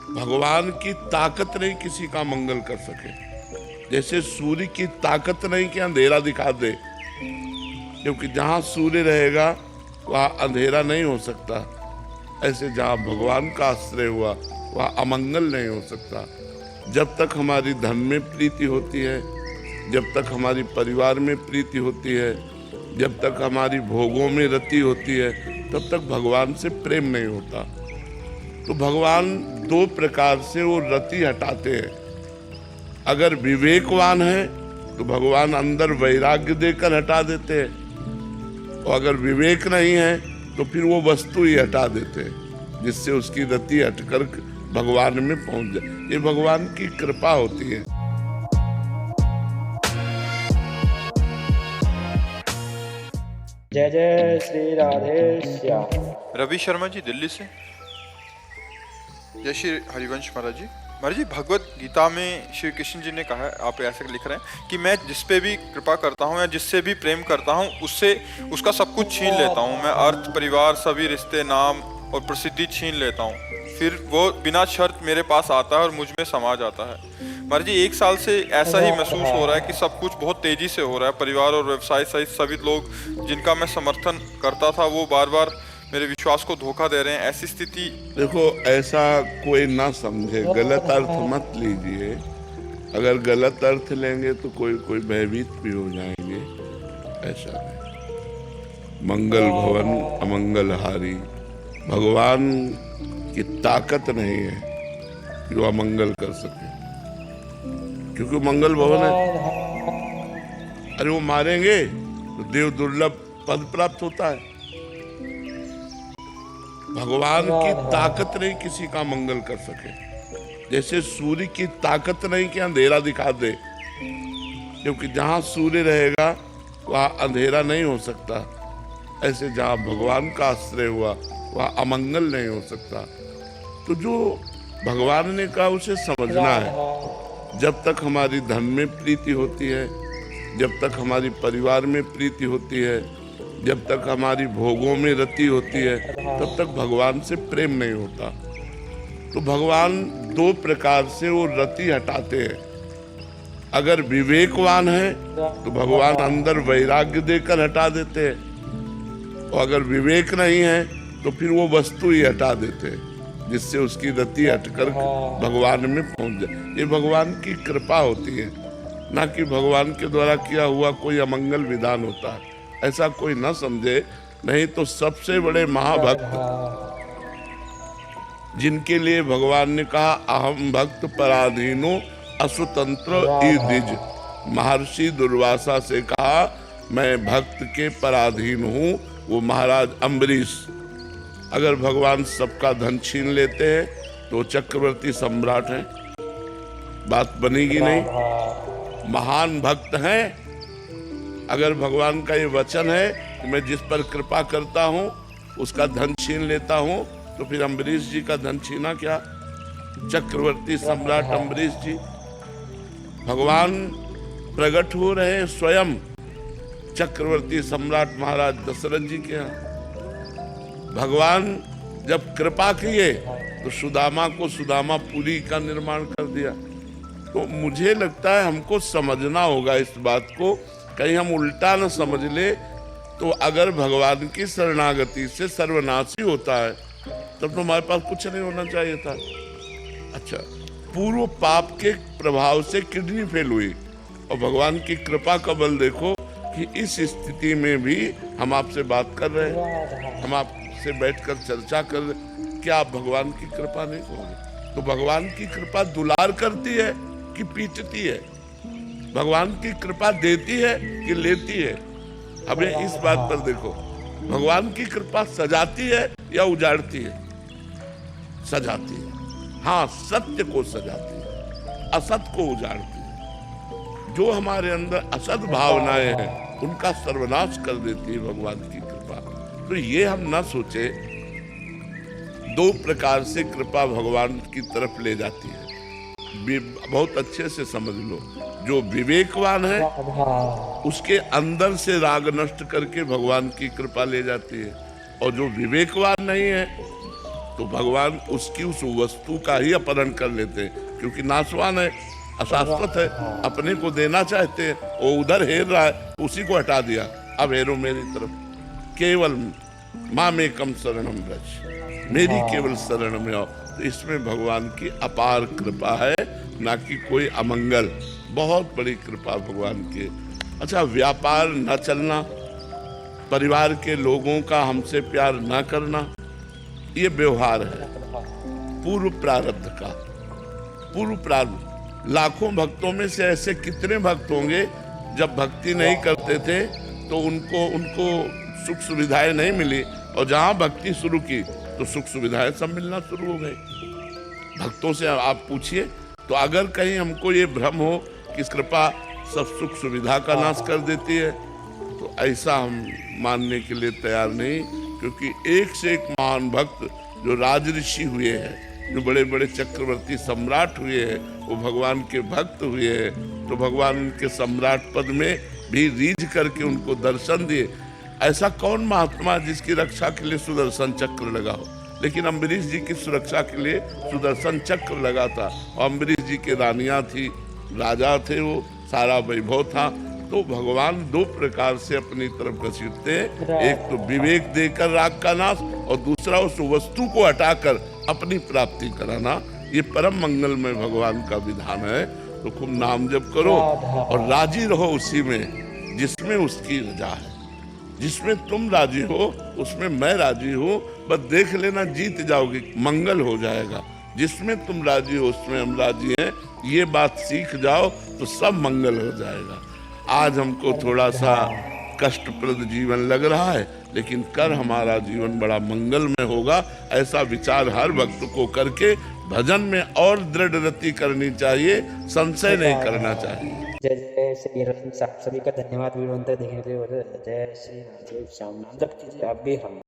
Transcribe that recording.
भगवान की ताकत नहीं किसी का मंगल कर सके। जैसे सूर्य की ताकत नहीं कि अंधेरा दिखा दे, क्योंकि जहां सूर्य रहेगा वहां अंधेरा नहीं हो सकता। ऐसे जहां भगवान का आश्रय हुआ वहां अमंगल नहीं हो सकता। जब तक हमारी धन में प्रीति होती है, जब तक हमारी परिवार में प्रीति होती है, जब तक हमारी भोगों में रति होती है, तब तक भगवान से प्रेम नहीं होता। तो भगवान दो प्रकार से वो रति हटाते हैं। अगर विवेकवान है तो भगवान अंदर वैराग्य देकर हटा देते हैं, और अगर विवेक नहीं है तो फिर वो वस्तु ही हटा देते हैं, जिससे उसकी रति हटकर भगवान में पहुंच जाए। ये भगवान की कृपा होती है। जय जय श्री राधे श्याम। रवि शर्मा जी दिल्ली से। जय श्री हरिवंश महाराज जी। महाराज जी, भगवत गीता में श्री कृष्ण जी ने कहा है, आप ऐसे लिख रहे हैं कि मैं जिस पे भी कृपा करता हूँ या जिससे भी प्रेम करता हूँ उससे उसका सब कुछ छीन लेता हूँ। मैं अर्थ, परिवार, सभी रिश्ते, नाम और प्रसिद्धि छीन लेता हूँ, फिर वो बिना शर्त मेरे पास आता है और मुझ में समा जाता है। महाराज जी, 1 साल से ऐसा ही महसूस हो रहा है कि सब कुछ बहुत तेजी से हो रहा है। परिवार और व्यवसाय सहित सभी लोग जिनका मैं समर्थन करता था वो बार बार मेरे विश्वास को धोखा दे रहे हैं। ऐसी स्थिति। देखो, ऐसा कोई ना समझे, गलत अर्थ मत लीजिए। अगर गलत अर्थ लेंगे तो कोई भयभीत भी हो जाएंगे। ऐसा नहीं। मंगल भवन अमंगल हारी। भगवान की ताकत नहीं है कि वो अमंगल कर सके, क्योंकि मंगल भवन है। अरे वो मारेंगे तो देव दुर्लभ पद प्राप्त होता है। भगवान की ताकत नहीं किसी का मंगल कर सके। जैसे सूर्य की ताकत नहीं कि अंधेरा दिखा दे, क्योंकि जहां सूर्य रहेगा वहां अंधेरा नहीं हो सकता। ऐसे जहां भगवान का आश्रय हुआ वहां अमंगल नहीं हो सकता। तो जो भगवान ने कहा उसे समझना है। जब तक हमारी धन में प्रीति होती है, जब तक हमारी परिवार में प्रीति होती है, जब तक हमारी भोगों में रति होती है, तब तक भगवान से प्रेम नहीं होता। तो भगवान दो प्रकार से वो रति हटाते हैं। अगर विवेकवान है तो भगवान अंदर वैराग्य देकर हटा देते हैं, और अगर विवेक नहीं है तो फिर वो वस्तु ही हटा देते हैं, जिससे उसकी रति हटकर भगवान में पहुंच जाए। ये भगवान की कृपा होती है, ना कि भगवान के द्वारा किया हुआ कोई अमंगल विधान होता है। ऐसा कोई ना समझे। नहीं तो सबसे बड़े महाभक्त जिनके लिए भगवान ने कहा अहम भक्त पराधीनो असुतंत्र द्विज, महर्षि दुर्वासा से कहा मैं भक्त के पराधीन हूँ, वो महाराज अम्बरीश। अगर भगवान सबका धन छीन लेते हैं तो चक्रवर्ती सम्राट हैं, बात बनेगी नहीं। महान भक्त हैं। अगर भगवान का ये वचन है कि मैं जिस पर कृपा करता हूँ उसका धन छीन लेता हूँ, तो फिर अम्बरीश जी का धन छीना क्या? चक्रवर्ती सम्राट अम्बरीश जी। भगवान प्रकट हो रहे स्वयं चक्रवर्ती सम्राट महाराज दशरथ जी के यहाँ। भगवान जब कृपा किए तो सुदामा को सुदामापुरी का निर्माण कर दिया। तो मुझे लगता है हमको समझना होगा इस बात को, कहीं हम उल्टा न समझ ले। तो अगर भगवान की शरणागति से सर्वनाशी होता है तब तो हमारे पास कुछ नहीं होना चाहिए था। अच्छा, पूर्व पाप के प्रभाव से किडनी फेल हुई, और भगवान की कृपा का बल देखो कि इस स्थिति में भी हम आपसे बात कर रहे हैं, हम आपसे बैठकर चर्चा कर रहे। क्या आप भगवान की कृपा नहीं करोगे? तो भगवान की कृपा दुलार करती है कि पीटती है? भगवान की कृपा देती है कि लेती है? हमें इस बात पर देखो, भगवान की कृपा सजाती है या उजाड़ती है? सजाती है। हाँ, सत्य को सजाती है, असत को उजाड़ती है। जो हमारे अंदर असत भावनाएं हैं उनका सर्वनाश कर देती है भगवान की कृपा। तो ये हम ना सोचे। दो प्रकार से कृपा भगवान की तरफ ले जाती है, बहुत अच्छे से समझ लो। जो विवेकवान है उसके अंदर से राग नष्ट करके भगवान की कृपा ले जाती है, और जो विवेकवान नहीं है तो भगवान उसकी उस वस्तु का ही अपहरण कर लेते हैं, क्योंकि नाशवान है, अशाश्वत है, अपने को देना चाहते हैं, वो उधर हेर रहा है, उसी को हटा दिया, अब हेरो मेरी तरफ, केवल माँ में कम शरणम ब्रज, मेरी केवल शरण में आओ। तो इसमें भगवान की अपार कृपा है, ना कि कोई अमंगल, बहुत बड़ी कृपा भगवान की। अच्छा, व्यापार न चलना, परिवार के लोगों का हमसे प्यार न करना, ये व्यवहार है पूर्व प्रारब्ध का। पूर्व प्रारब्ध, लाखों भक्तों में से ऐसे कितने भक्त होंगे जब भक्ति नहीं करते थे तो उनको सुख सुविधाएं नहीं मिली, और जहां भक्ति शुरू की तो सुख सुविधाएं सब मिलना शुरू हो गई। भक्तों से आप पूछिए, तो अगर कहीं हमको ये भ्रम हो कि कृपा सब सुख सुविधा का नाश कर देती है, तो ऐसा हम मानने के लिए तैयार नहीं, क्योंकि एक से एक महान भक्त जो राजऋषि हुए हैं, जो बड़े बड़े चक्रवर्ती सम्राट हुए हैं, वो भगवान के भक्त हुए हैं, तो भगवान उनके सम्राट पद में भी रीझ करके उनको दर्शन दिए। ऐसा कौन महात्मा जिसकी रक्षा के लिए सुदर्शन चक्र लगा हो, लेकिन अम्बरीश जी की सुरक्षा के लिए सुदर्शन चक्र लगा था, और अम्बरीश जी की रानियां थी, राजा थे, वो सारा वैभव था। तो भगवान दो प्रकार से अपनी तरफ घसीटते हैं, एक तो विवेक देकर राग का नाश, और दूसरा उस वस्तु को हटाकर अपनी प्राप्ति कराना। ये परम मंगलमय भगवान का विधान है। तो खूब नाम जप करो और राजी रहो उसी में जिसमें उसकी रजा है। जिसमें तुम राजी हो उसमें मैं राजी हूँ, बस देख लेना, जीत जाओगे, मंगल हो जाएगा। जिसमें तुम राजी हो उसमें हम राजी हैं, ये बात सीख जाओ तो सब मंगल हो जाएगा। आज हमको थोड़ा सा कष्टप्रद जीवन लग रहा है, लेकिन कर हमारा जीवन बड़ा मंगलमय होगा, ऐसा विचार हर भक्त को करके भजन में और दृढ़ रति करनी चाहिए, संशय नहीं करना चाहिए। जय जय श्री राधे। आप सभी का धन्यवाद वीडियो अंत देखने के लिए। जय श्री राधे श्याम। नाम जप कीजिए आप भी हम।